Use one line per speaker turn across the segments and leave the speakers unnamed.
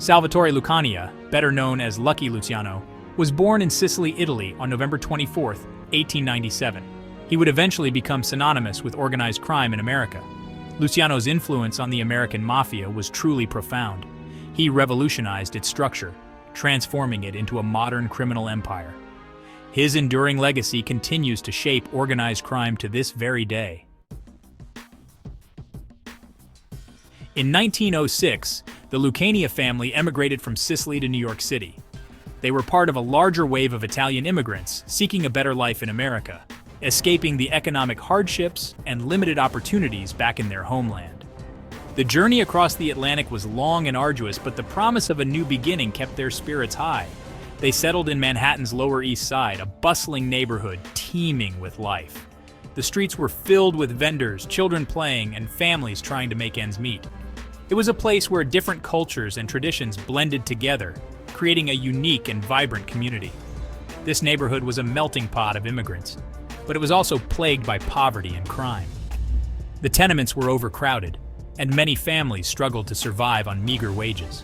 Salvatore Lucania, better known as Lucky Luciano, was born in Sicily, Italy on November 24, 1897. He would eventually become synonymous with organized crime in America. Luciano's influence on the American mafia was truly profound. He revolutionized its structure, transforming it into a modern criminal empire. His enduring legacy continues to shape organized crime to this very day. In 1906, the Lucania family emigrated from Sicily to New York City. They were part of a larger wave of Italian immigrants seeking a better life in America, escaping the economic hardships and limited opportunities back in their homeland. The journey across the Atlantic was long and arduous, but the promise of a new beginning kept their spirits high. They settled in Manhattan's Lower East Side, a bustling neighborhood teeming with life. The streets were filled with vendors, children playing, and families trying to make ends meet. It was a place where different cultures and traditions blended together, creating a unique and vibrant community. This neighborhood was a melting pot of immigrants, but it was also plagued by poverty and crime. The tenements were overcrowded, and many families struggled to survive on meager wages.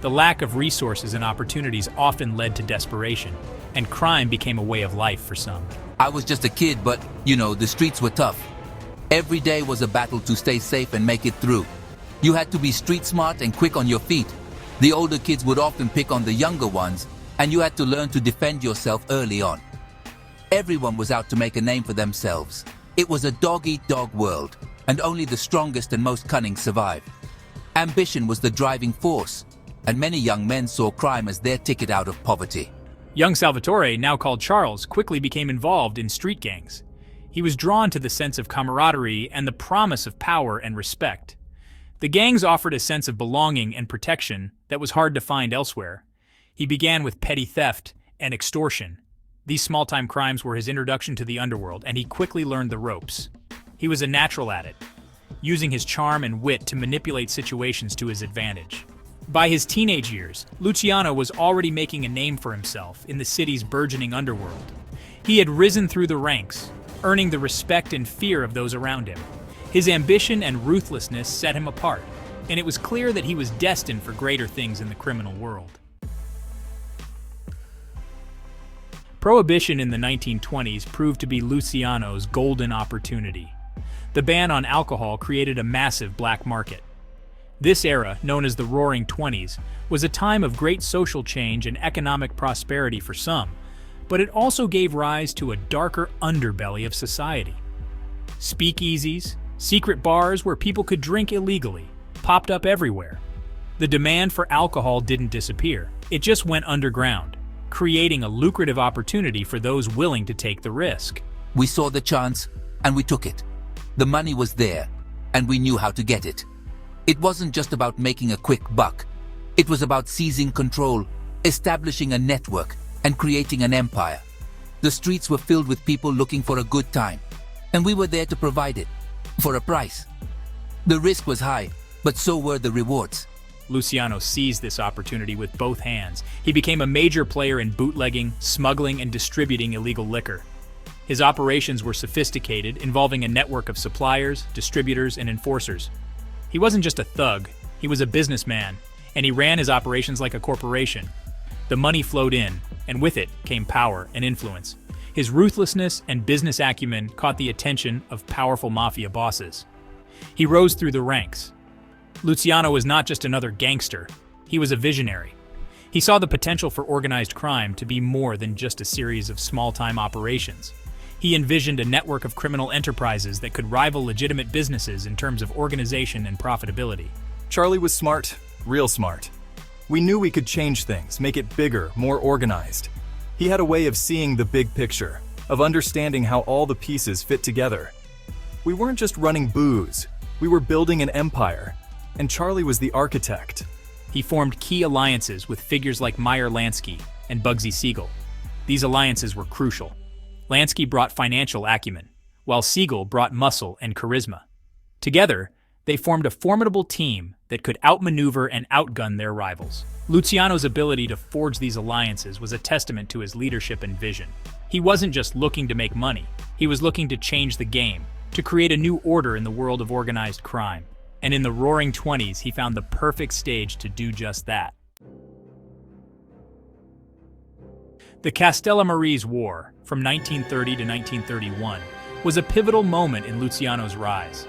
The lack of resources and opportunities often led to desperation, and crime became a way of life for some.
I was just a kid, but, the streets were tough. Every day was a battle to stay safe and make it through. You had to be street smart and quick on your feet. The older kids would often pick on the younger ones, and you had to learn to defend yourself early on. Everyone was out to make a name for themselves. It was a dog-eat-dog world, and only the strongest and most cunning survived. Ambition was the driving force, and many young men saw crime as their ticket out of poverty.
Young Salvatore, now called Charles, quickly became involved in street gangs. He was drawn to the sense of camaraderie and the promise of power and respect. The gangs offered a sense of belonging and protection that was hard to find elsewhere. He began with petty theft and extortion. These small-time crimes were his introduction to the underworld, and he quickly learned the ropes. He was a natural at it, using his charm and wit to manipulate situations to his advantage. By his teenage years, Luciano was already making a name for himself in the city's burgeoning underworld. He had risen through the ranks, earning the respect and fear of those around him. His ambition and ruthlessness set him apart, and it was clear that he was destined for greater things in the criminal world. Prohibition in the 1920s proved to be Luciano's golden opportunity. The ban on alcohol created a massive black market. This era, known as the Roaring Twenties, was a time of great social change and economic prosperity for some, but it also gave rise to a darker underbelly of society. Speakeasies, secret bars where people could drink illegally, popped up everywhere. The demand for alcohol didn't disappear, it just went underground, creating a lucrative opportunity for those willing to take the risk.
We saw the chance, and we took it. The money was there, and we knew how to get it. It wasn't just about making a quick buck. It was about seizing control, establishing a network, and creating an empire. The streets were filled with people looking for a good time, and we were there to provide it, for a price. The risk was high, but so were the rewards.
Luciano seized this opportunity with both hands. He became a major player in bootlegging, smuggling, and distributing illegal liquor. His operations were sophisticated, involving a network of suppliers, distributors, and enforcers. He wasn't just a thug, he was a businessman, and he ran his operations like a corporation. The money flowed in, and with it came power and influence. His ruthlessness and business acumen caught the attention of powerful mafia bosses. He rose through the ranks. Luciano was not just another gangster, he was a visionary. He saw the potential for organized crime to be more than just a series of small-time operations. He envisioned a network of criminal enterprises that could rival legitimate businesses in terms of organization and profitability.
Charlie was smart, real smart. We knew we could change things, make it bigger, more organized. He had a way of seeing the big picture, of understanding how all the pieces fit together. We weren't just running booze, we were building an empire, and Charlie was the architect.
He formed key alliances with figures like Meyer Lansky and Bugsy Siegel. These alliances were crucial. Lansky brought financial acumen, while Siegel brought muscle and charisma. Together, they formed a formidable team that could outmaneuver and outgun their rivals. Luciano's ability to forge these alliances was a testament to his leadership and vision. He wasn't just looking to make money, he was looking to change the game, to create a new order in the world of organized crime. And in the Roaring Twenties, he found the perfect stage to do just that. The Castellamarese War, from 1930 to 1931, was a pivotal moment in Luciano's rise.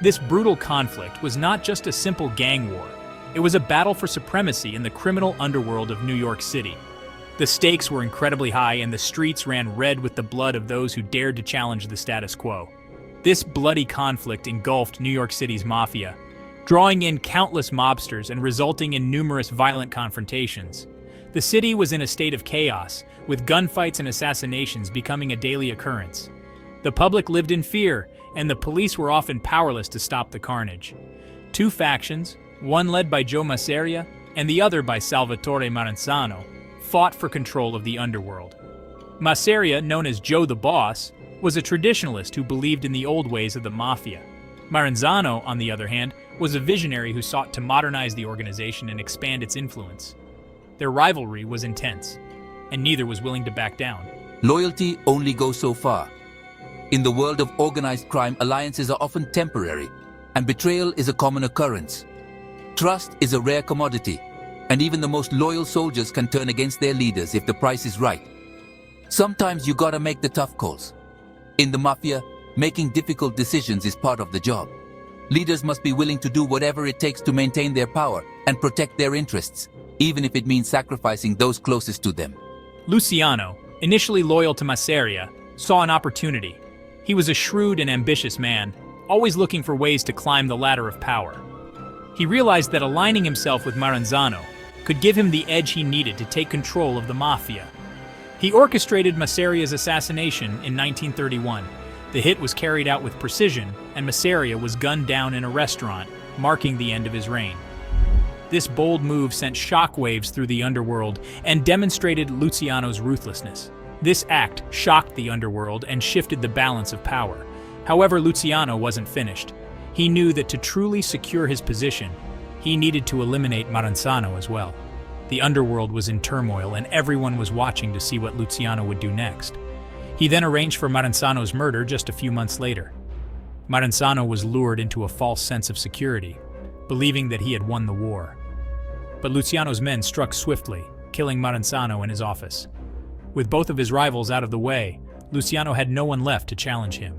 This brutal conflict was not just a simple gang war. It was a battle for supremacy in the criminal underworld of New York City. The stakes were incredibly high and the streets ran red with the blood of those who dared to challenge the status quo. This bloody conflict engulfed New York City's mafia, drawing in countless mobsters and resulting in numerous violent confrontations. The city was in a state of chaos, with gunfights and assassinations becoming a daily occurrence. The public lived in fear, and the police were often powerless to stop the carnage. Two factions, one led by Joe Masseria and the other by Salvatore Maranzano, fought for control of the underworld. Masseria, known as Joe the Boss, was a traditionalist who believed in the old ways of the mafia. Maranzano, on the other hand, was a visionary who sought to modernize the organization and expand its influence. Their rivalry was intense, and neither was willing to back down.
Loyalty only goes so far. In the world of organized crime, alliances are often temporary, and betrayal is a common occurrence. Trust is a rare commodity, and even the most loyal soldiers can turn against their leaders if the price is right. Sometimes you gotta make the tough calls. In the mafia, making difficult decisions is part of the job. Leaders must be willing to do whatever it takes to maintain their power and protect their interests, even if it means sacrificing those closest to them.
Luciano, initially loyal to Masseria, saw an opportunity. He was a shrewd and ambitious man, always looking for ways to climb the ladder of power. He realized that aligning himself with Maranzano could give him the edge he needed to take control of the mafia. He orchestrated Masseria's assassination in 1931. The hit was carried out with precision, and Masseria was gunned down in a restaurant, marking the end of his reign. This bold move sent shockwaves through the underworld and demonstrated Luciano's ruthlessness. This act shocked the underworld and shifted the balance of power. However, Luciano wasn't finished. He knew that to truly secure his position, he needed to eliminate Maranzano as well. The underworld was in turmoil and everyone was watching to see what Luciano would do next. He then arranged for Maranzano's murder just a few months later. Maranzano was lured into a false sense of security, believing that he had won the war. But Luciano's men struck swiftly, killing Maranzano in his office. With both of his rivals out of the way, Luciano had no one left to challenge him.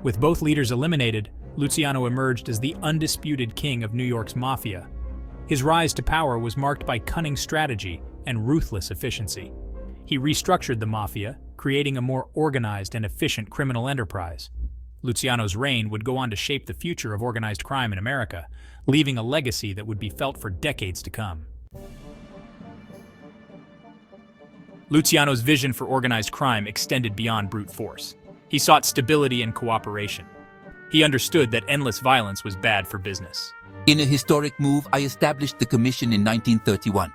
With both leaders eliminated, Luciano emerged as the undisputed king of New York's mafia. His rise to power was marked by cunning strategy and ruthless efficiency. He restructured the mafia, creating a more organized and efficient criminal enterprise. Luciano's reign would go on to shape the future of organized crime in America, leaving a legacy that would be felt for decades to come. Luciano's vision for organized crime extended beyond brute force. He sought stability and cooperation. He understood that endless violence was bad for business.
In a historic move, I established the commission in 1931.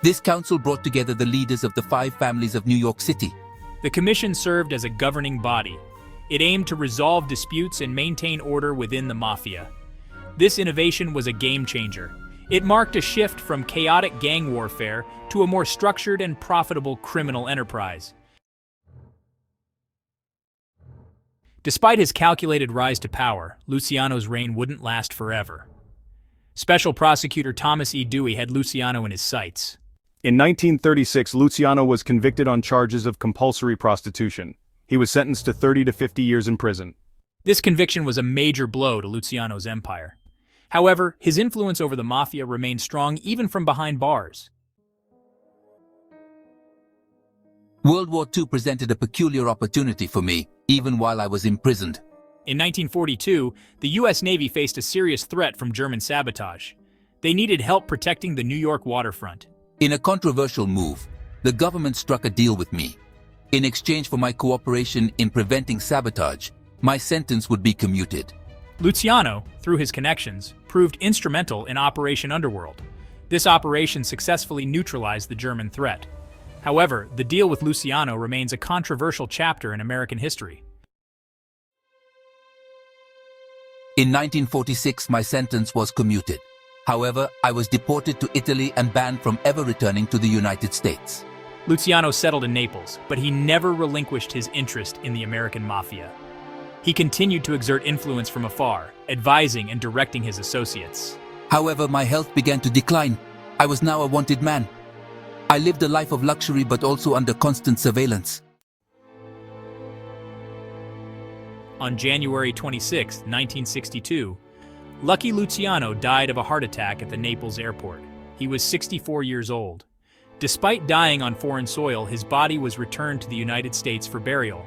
This council brought together the leaders of the 5 families of New York City.
The commission served as a governing body. It aimed to resolve disputes and maintain order within the mafia. This innovation was a game changer. It marked a shift from chaotic gang warfare to a more structured and profitable criminal enterprise. Despite his calculated rise to power, Luciano's reign wouldn't last forever. Special Prosecutor Thomas E. Dewey had Luciano in his sights.
In 1936, Luciano was convicted on charges of compulsory prostitution. He was sentenced to 30 to 50 years in prison.
This conviction was a major blow to Luciano's empire. However, his influence over the mafia remained strong even from behind bars.
World War II presented a peculiar opportunity for me, even while I was imprisoned.
In 1942, the U.S. Navy faced a serious threat from German sabotage. They needed help protecting the New York waterfront.
In a controversial move, the government struck a deal with me. In exchange for my cooperation in preventing sabotage, my sentence would be commuted.
Luciano, through his connections, proved instrumental in Operation Underworld. This operation successfully neutralized the German threat. However, the deal with Luciano remains a controversial chapter in American history.
In 1946, my sentence was commuted. However, I was deported to Italy and banned from ever returning to the United States.
Luciano settled in Naples, but he never relinquished his interest in the American mafia. He continued to exert influence from afar, advising and directing his associates.
However, my health began to decline. I was now a wanted man. I lived a life of luxury but also under constant surveillance.
On January 26, 1962, Lucky Luciano died of a heart attack at the Naples airport. He was 64 years old. Despite dying on foreign soil, his body was returned to the United States for burial.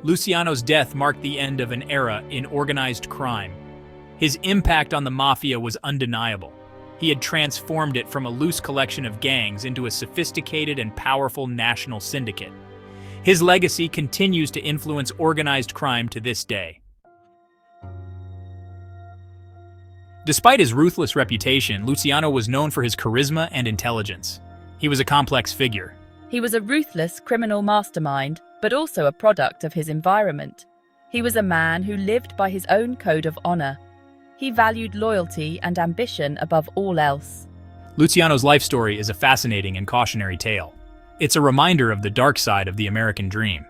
Luciano's death marked the end of an era in organized crime. His impact on the mafia was undeniable. He had transformed it from a loose collection of gangs into a sophisticated and powerful national syndicate. His legacy continues to influence organized crime to this day. Despite his ruthless reputation, Luciano was known for his charisma and intelligence. He was a complex figure.
He was a ruthless criminal mastermind, but also a product of his environment. He was a man who lived by his own code of honor. He valued loyalty and ambition above all else.
Luciano's life story is a fascinating and cautionary tale. It's a reminder of the dark side of the American dream.